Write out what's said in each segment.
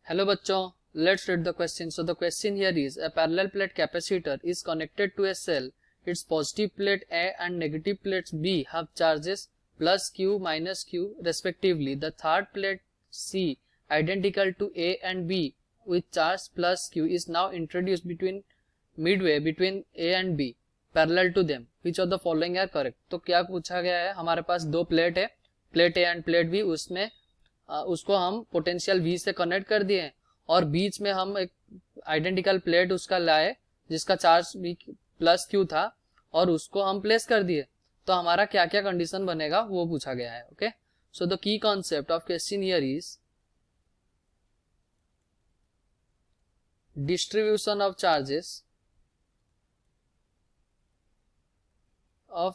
Hello bachcho, let's read the question. So the question here is a parallel plate capacitor is connected to a cell. Its positive plate A and negative plates B have charges plus Q minus Q respectively. The third plate C identical to A and B with charge plus Q is now introduced midway between A and B parallel to them. Which of the following are correct? तो क्या पूछा गया है, हमारे पास दो plate है, plate A end plate B, उसमें उसको हम पोटेंशियल V से कनेक्ट कर दिए हैं और बीच में हम एक आइडेंटिकल प्लेट उसका लाए जिसका चार्ज भी प्लस Q था और उसको हम प्लेस कर दिए, तो हमारा क्या क्या कंडीशन बनेगा वो पूछा गया है. Okay, so the key concept of question here is distribution of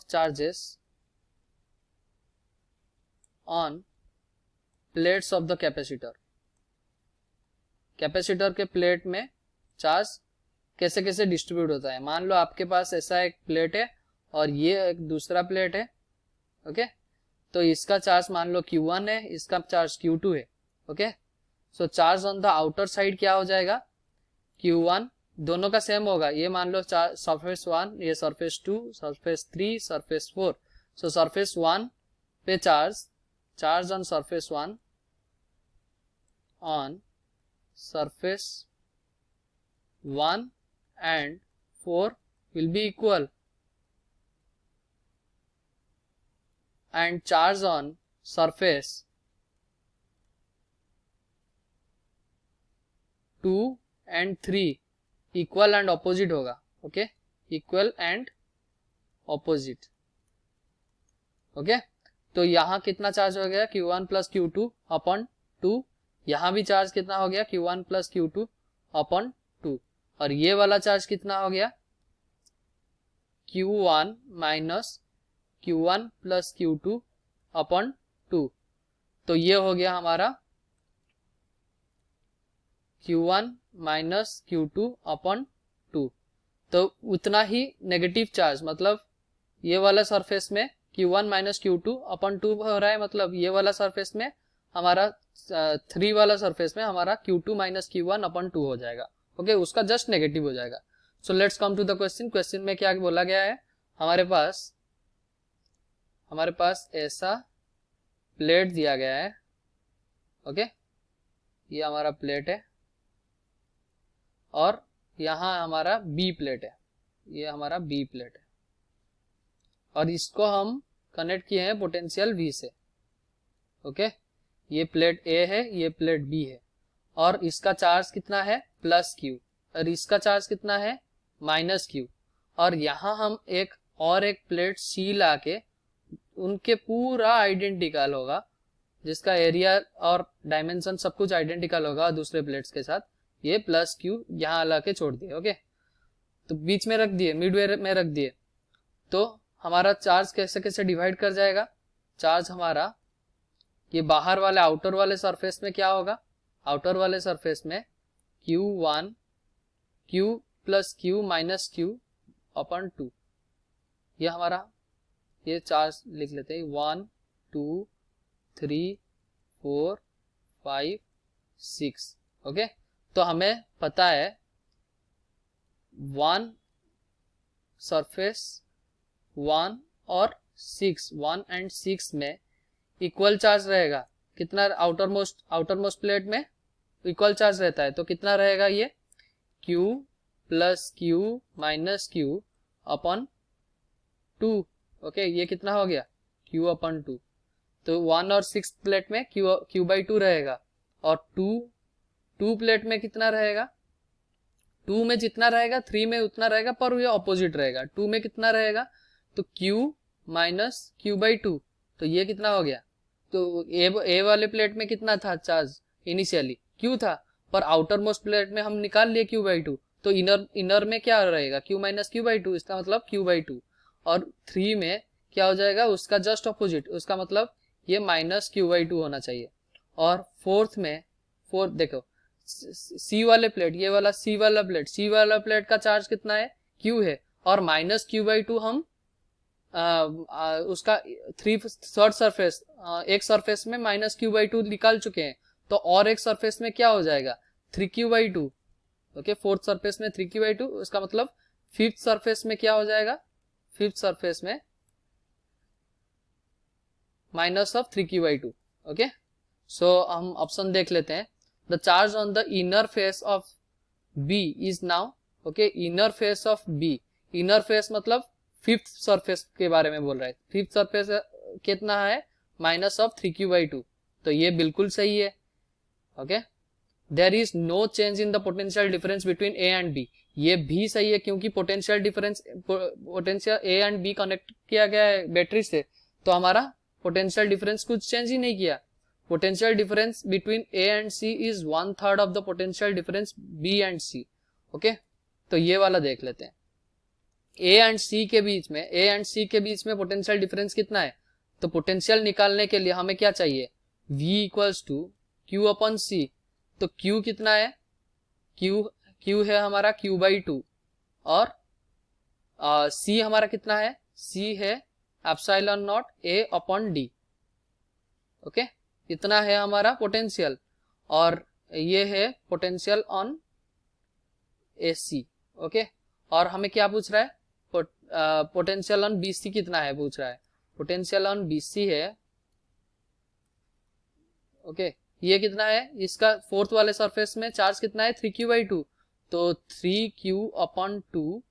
charges on plates of the capacitor. Capacitor के प्लेट में चार्ज कैसे कैसे डिस्ट्रीब्यूट होता है. मान लो आपके पास ऐसा एक प्लेट है और ये एक दूसरा प्लेट है. ओके, तो इसका चार्ज मान लो Q1 है, इसका चार्ज Q2 है. Okay, so charge on the outer side क्या हो जाएगा, Q1 दोनों का सेम होगा. ये मान लो सरफेस 1, ये सरफेस 2, सरफेस 3, सरफेस 4. सो सरफेस 1 पे charge on surface 1 on surface 1 and 4 will be equal, and charge on surface 2 and 3 equal and opposite होगा. Okay, equal and opposite. Okay, तो यहाँ कितना चार्ज हो गया, Q1 प्लस Q2 अपॉन 2. यहाँ भी charge कितना हो गया, Q1 प्लस Q2 अपॉन 2. और ये वाला चार्ज कितना हो गया, Q1 minus Q1 plus Q2 upon 2. तो ये हो गया हमारा Q1 माइनस Q2 अपॉन 2. तो उतना ही नेगेटिव चार्ज, मतलब ये वाला सरफेस में Q1 माइनस Q2 अपॉन 2 हो रहा है, मतलब ये वाला सरफेस में हमारा 3 वाला सरफेस में हमारा Q2 माइनस Q1 अपॉन 2 हो जाएगा. ओके, उसका जस्ट नेगेटिव हो जाएगा. So let's come to the question. Question में क्या बोला गया है, हमारे पास ऐसा प्लेट दिया गया है. ओके, ये हमारा प्लेट है और यहाँ हमारा B प्लेट है, ये हमारा B प्लेट है और इसको हम कनेक्ट किए हैं पोटेंशियल V से. ओके, ये प्लेट A है, ये प्लेट B है और इसका चार्ज कितना है, प्लस Q, और इसका चार्ज कितना है, माइनस Q. और यहाँ हम एक प्लेट C लाके उनके पूरा आइडेंटिकल होगा, जिसका एरिया और डायमेंशन सब कुछ आइडेंटिकल होगा दूसरे प्लेट्स के साथ. ये प्लस Q यहाँ लाके छोड़ दिए. ओके, तो बीच में रख दिए, मिडवे में रख दिए, तो हमारा चार्ज कैसे कैसे डिवाइड कर जाएगा. चार्ज हमारा ये बाहर वाले आउटर वाले सरफेस में क्या होगा, आउटर वाले सरफेस में Q1 Q plus Q minus Q upon 2. ये हमारा ये चार्ज लिख लेते हैं, 1 2 3 4 5 6. ओके, तो हमें पता है 1 सरफेस 1 और 1 एंड 6 में इक्वल चार्ज रहेगा. कितना, आउटर मोस्ट प्लेट में इक्वल चार्ज रहता है, तो कितना रहेगा, ये Q plus Q minus Q upon 2. Okay, ये कितना हो गया, Q अपॉन 2. तो 1 और 6 प्लेट में Q बाई 2 रहेगा और 2 प्लेट में कितना रहेगा, 2 में जितना रहेगा 3 में उतना रहेगा, पर ये ऑपोजिट रहेगा. 2 में कितना रहेगा, तो Q माइनस Q बाई 2. तो ये कितना हो गया, तो ए वाले प्लेट में कितना था चार्ज, इनिशियली Q था, पर आउटर मोस्ट प्लेट में हम निकाल लिए Q बाई 2, तो इनर में क्या रहेगा, Q माइनस Q बाई 2, इसका मतलब Q बाई 2. और 3 में क्या हो जाएगा, उसका जस्ट ऑपोजिट, उसका मतलब ये माइनस Q बाई 2 होना चाहिए. और फोर्थ देखो C वाले प्लेट, ये वाला C वाला प्लेट का चार्ज कितना है, Q है, और माइनस Q बाई 2 हम उसका थर्ड सरफेस एक सरफेस में माइनस Q बाई 2 निकाल चुके हैं, तो और एक सरफेस में क्या हो जाएगा 3q/2। ओके, फोर्थ सरफेस में 3q/2, उसका मतलब फिफ्थ सरफेस में क्या हो जाएगा, फिफ्थ सरफेस में minus of 3q/2। Okay, so हम ऑप्शन देख लेते हैं। The charge on the inner face of B is now, okay, inner face of B, inner face मतलब फिफ्थ सरफेस के बारे में बोल रहा है। फिफ्थ सरफेस कितना है, माइनस ऑफ 3q/2, तो ये बिल्कुल सही है। Okay, there is no change in the potential difference between A and B, ये भी सही है क्योंकि potential difference, potential A and B connect किया गया है बैटरी से, तो हमारा पोटेंशियल डिफरेंस कुछ चेंज ही नहीं किया। Potential difference between A and C is 1/3 of the potential difference B and C. Okay, तो ये वाला देख लेते हैं। ए एंड सी के बीच में, ए एंड सी के बीच में पोटेंशियल डिफरेंस कितना है, तो पोटेंशियल निकालने के लिए हमें क्या चाहिए, V इक्वल्स टू Q/C। तो Q कितना है, Q है हमारा Q/2 और C हमारा कितना है, C है ε0 A/D। ओके, इतना है हमारा पोटेंशियल, और ये है पोटेंशियल ऑन AC। ओके, और हमें क्या पूछ रहा है, पोटेंशियल ऑन BC कितना है पूछ रहा है। पोटेंशियल ऑन BC है, ओके, ये कितना है, इसका फोर्थ वाले सरफेस में चार्ज कितना है 3q/2, तो 3q/2,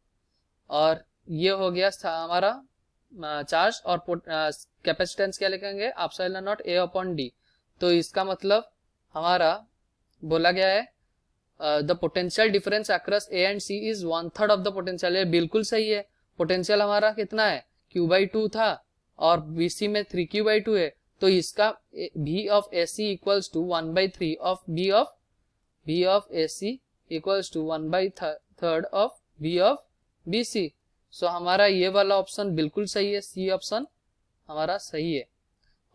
और ये हो गया हमारा चार्ज, और कैपेसिटेंस क्या लिखेंगे ε0 A/D। तो इसका मतलब हमारा बोला गया है the potential difference across A and C is 1/3 of the potential. ये बिल्कुल सही है। पोटेंशियल हमारा कितना है, q/2 था और BC में 3q/2 है, तो इसका V of AC equals to 1/3 of V of AC equals to 1/3 of V of BC। So हमारा ये वाला ऑप्शन बिल्कुल सही है, C ऑप्शन हमारा सही है।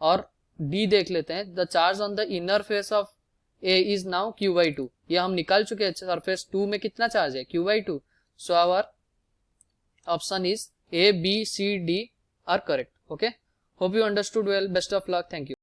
और D देख लेते हैं। The charge on the inner face of A is now q/2, ये हम निकाल चुके हैं। सरफेस 2 में कितना चार्ज है, q/2। So our option is A, B, C, D are correct. Okay, hope you understood well, best of luck, thank you.